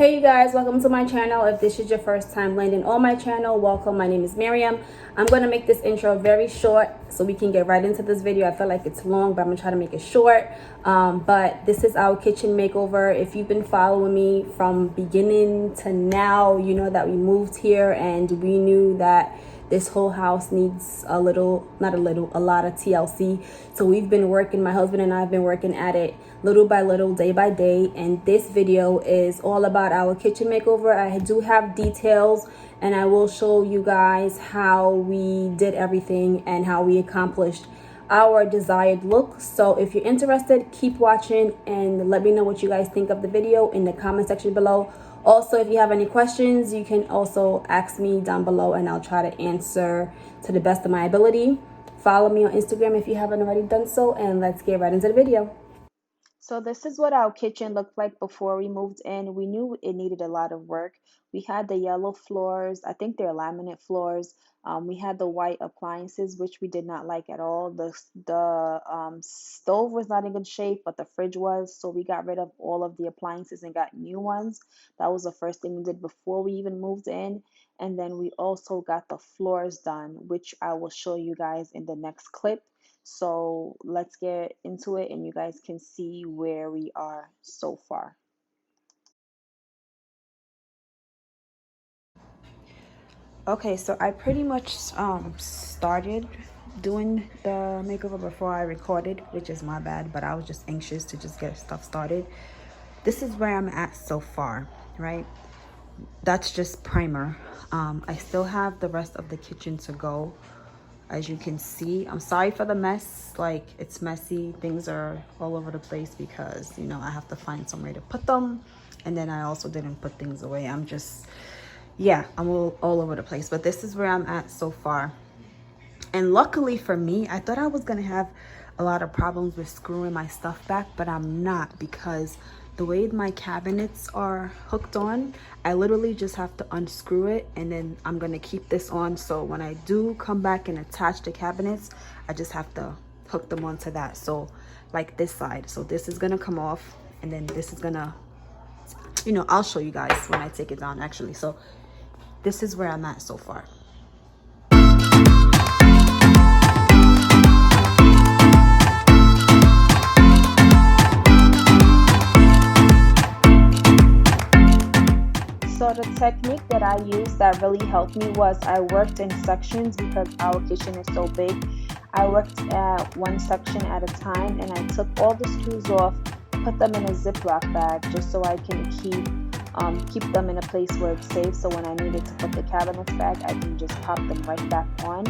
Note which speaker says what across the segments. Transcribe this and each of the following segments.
Speaker 1: Hey you guys, welcome to my channel. If this is your first time landing on my channel, welcome. My name is Miriam. I'm going to make this intro very short so we can get right into this video. I feel like it's long, but I'm going to try to make it short. But this is our kitchen makeover. If you've been following me from beginning to now, you know that we moved here and we knew that this whole house needs a lot of TLC. So we've been working, my husband and I have been working at it little by little, day by day. And this video is all about our kitchen makeover. I do have details and I will show you guys how we did everything and how we accomplished our desired look. So if you're interested, keep watching and let me know what you guys think of the video in the comment section below. Also, if you have any questions, you can also ask me down below and I'll try to answer to the best of my ability. Follow me on Instagram if you haven't already done so, and let's get right into the video. So this is what our kitchen looked like before we moved in. We knew it needed a lot of work. We had the yellow floors. I think they're laminate floors. We had the white appliances, which we did not like at all. The stove was not in good shape, but the fridge was. So we got rid of all of the appliances and got new ones. That was the first thing we did before we even moved in. And then we also got the floors done, which I will show you guys in the next clip. So let's get into it and you guys can see where we are so far. Okay, so I pretty much started doing the makeover before I recorded, which is my bad, but I was just anxious to just get stuff started. This is where I'm at so far, right? That's just primer. I still have the rest of the kitchen to go. As you can see, I'm sorry for the mess. Like, it's messy. Things are all over the place because, you know, I have to find somewhere to put them. And then I also didn't put things away. I'm just, yeah, I'm all over the place. But this is where I'm at so far. And luckily for me, I thought I was going to have a lot of problems with screwing my stuff back, but I'm not, because the way my cabinets are hooked on, I literally just have to unscrew it and then I'm going to keep this on. So when I do come back and attach the cabinets, I just have to hook them onto that. So like this side. So this is going to come off and then this is going to, you know, I'll show you guys when I take it down actually. So this is where I'm at so far. So the technique that I used that really helped me was I worked in sections because our kitchen is so big. I worked at one section at a time and I took all the screws off, put them in a Ziploc bag just so I can keep them in a place where it's safe. So when I needed to put the cabinets back, I can just pop them right back on.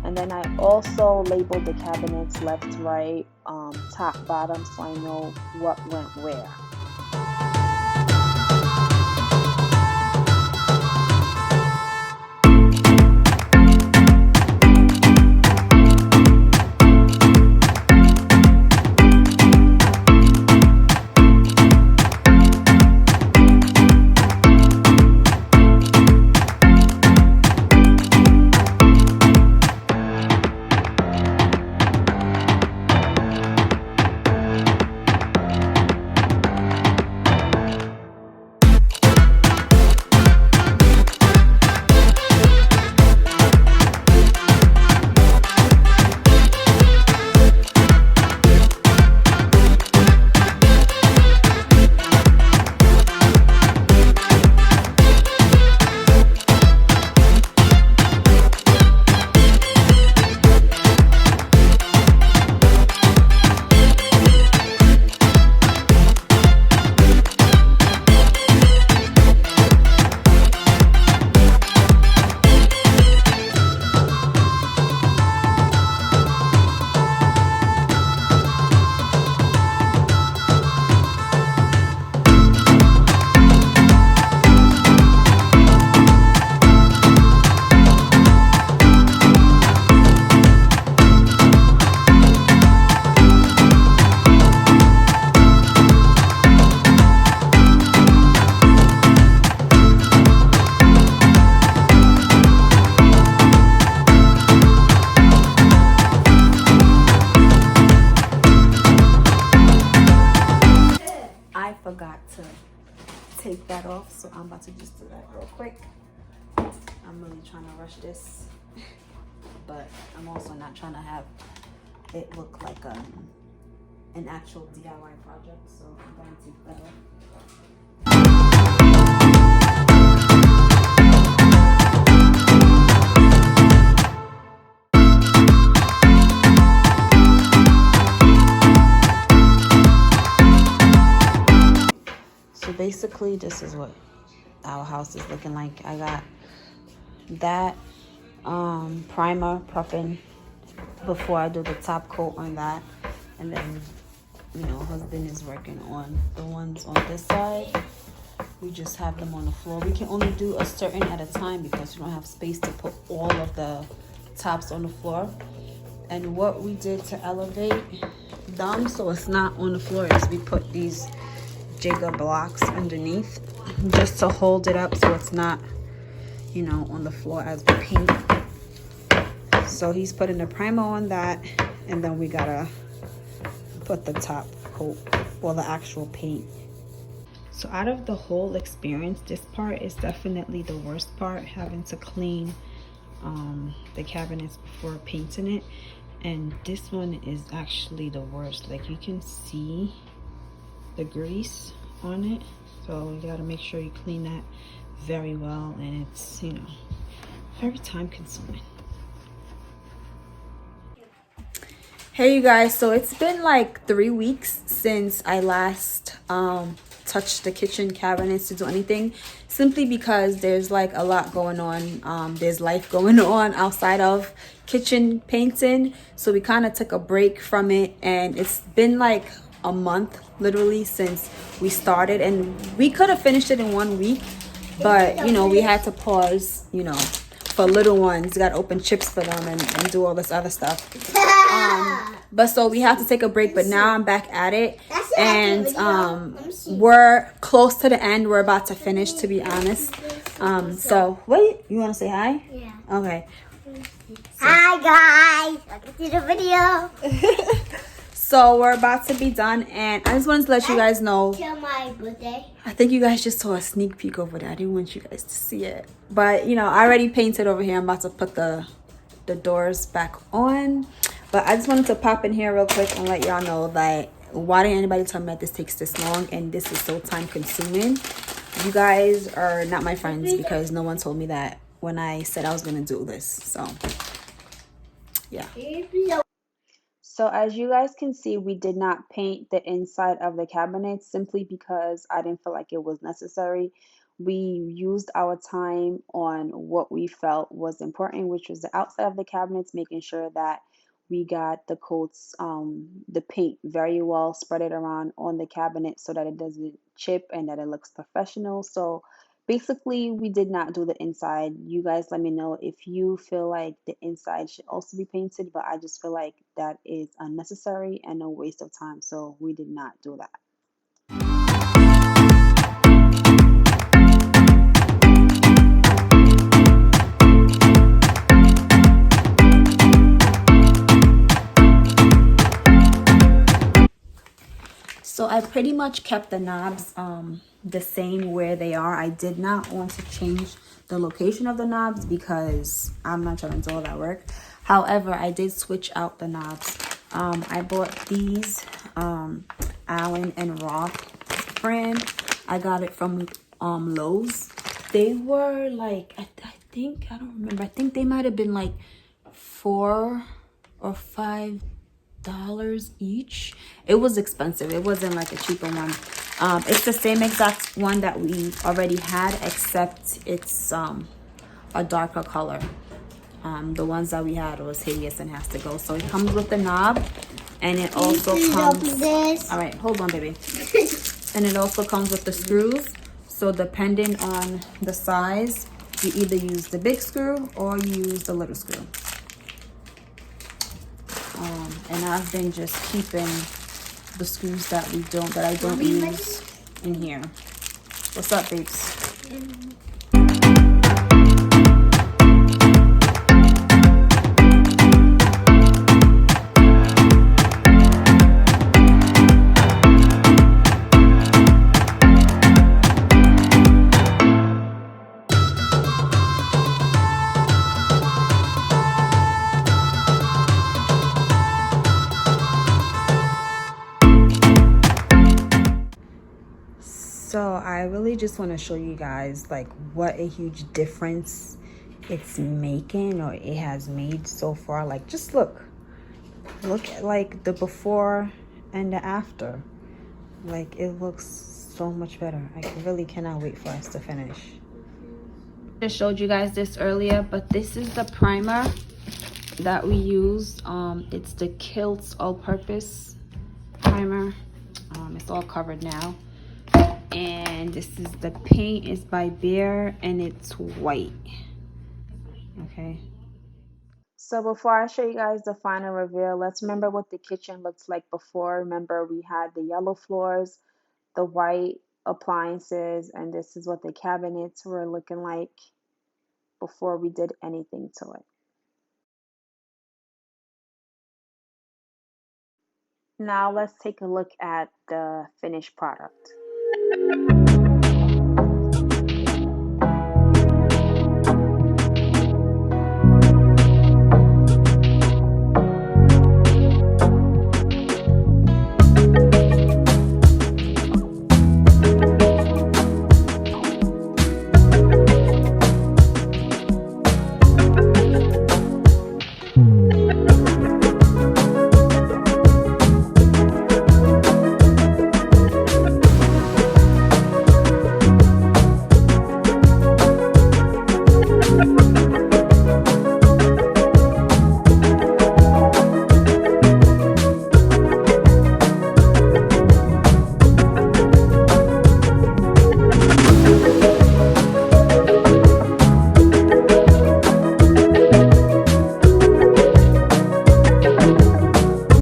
Speaker 1: And then I also labeled the cabinets left, right, top, bottom, so I know what went where. off, so I'm about to just do that real quick. I'm really trying to rush this, but I'm also not trying to have it look like an actual DIY project, so I'm going to better. So basically this is what our house is looking like. I got that primer prepping before I do the top coat on that, and then husband is working on the ones on this side. We just have them on the floor. We can only do a certain at a time because we don't have space to put all of the tops on the floor. And what we did to elevate them so it's not on the floor is we put these jigger blocks underneath just to hold it up so it's not on the floor as we paint. So he's putting the primer on that, and then we gotta put the top coat or the actual paint. So out of the whole experience, this part is definitely the worst part, having to clean the cabinets before painting it. And this one is actually the worst. Like, you can see the grease on it, so you got to make sure you clean that very well, and it's very time consuming. Hey you guys, so it's been like 3 weeks since I last touched the kitchen cabinets to do anything, simply because there's like a lot going on. There's life going on outside of kitchen painting, so we kind of took a break from it, and it's been like a month literally since we started, and we could have finished it in 1 week, but we had to pause for little ones. Got to open chips for them and do all this other stuff. But so we have to take a break, but now I'm back at it, and we're close to the end. We're about to finish, to be honest. So wait, you want to say hi? Yeah. Okay.
Speaker 2: Hi guys, welcome to the video.
Speaker 1: So we're about to be done, and I just wanted to let you guys know.
Speaker 2: Till my birthday.
Speaker 1: I think you guys just saw a sneak peek over there. I didn't want you guys to see it, but I already painted over here. I'm about to put the doors back on, but I just wanted to pop in here real quick and let y'all know that why didn't anybody tell me that this takes this long and this is so time consuming. You guys are not my friends because no one told me that when I said I was gonna do this. So yeah. So as you guys can see, we did not paint the inside of the cabinets simply because I didn't feel like it was necessary. We used our time on what we felt was important, which was the outside of the cabinets, making sure that we got the coats, the paint very well, spread it around on the cabinet so that it doesn't chip and that it looks professional. So basically, we did not do the inside. You guys let me know if you feel like the inside should also be painted, but I just feel like that is unnecessary and a waste of time, so we did not do that. So I pretty much kept the knobs the same where they are. I did not want to change the location of the knobs because I'm not trying to do all that work. However, I did switch out the knobs. I bought these Allen and Roth brand. I got it from Lowe's. They were like, I don't remember. I think they might have been like $4 or $5 each. It was expensive. It wasn't like a cheaper one. It's the same exact one that we already had, except it's a darker color. The ones that we had was hideous and has to go. So it comes with the knob, and it also comes. All right, hold on, baby. And it also comes with the screws. So depending on the size, you either use the big screw or you use the little screw. And I've been just keeping the screws that I don't use in here. What's up, babes? just want to show you guys like what a huge difference it's making, or it has made so far. Like, just look at like the before and the after. Like, it looks so much better. I really cannot wait for us to finish. I just showed you guys this earlier, but this is the primer that we use. It's the Kilts all-purpose primer. It's all covered now, and this is the paint is by Bear, and it's white. Okay, so before I show you guys the final reveal, let's remember what the kitchen looks like before. Remember, we had the yellow floors, the white appliances, and this is what the cabinets were looking like before we did anything to it. Now let's take a look at the finished product.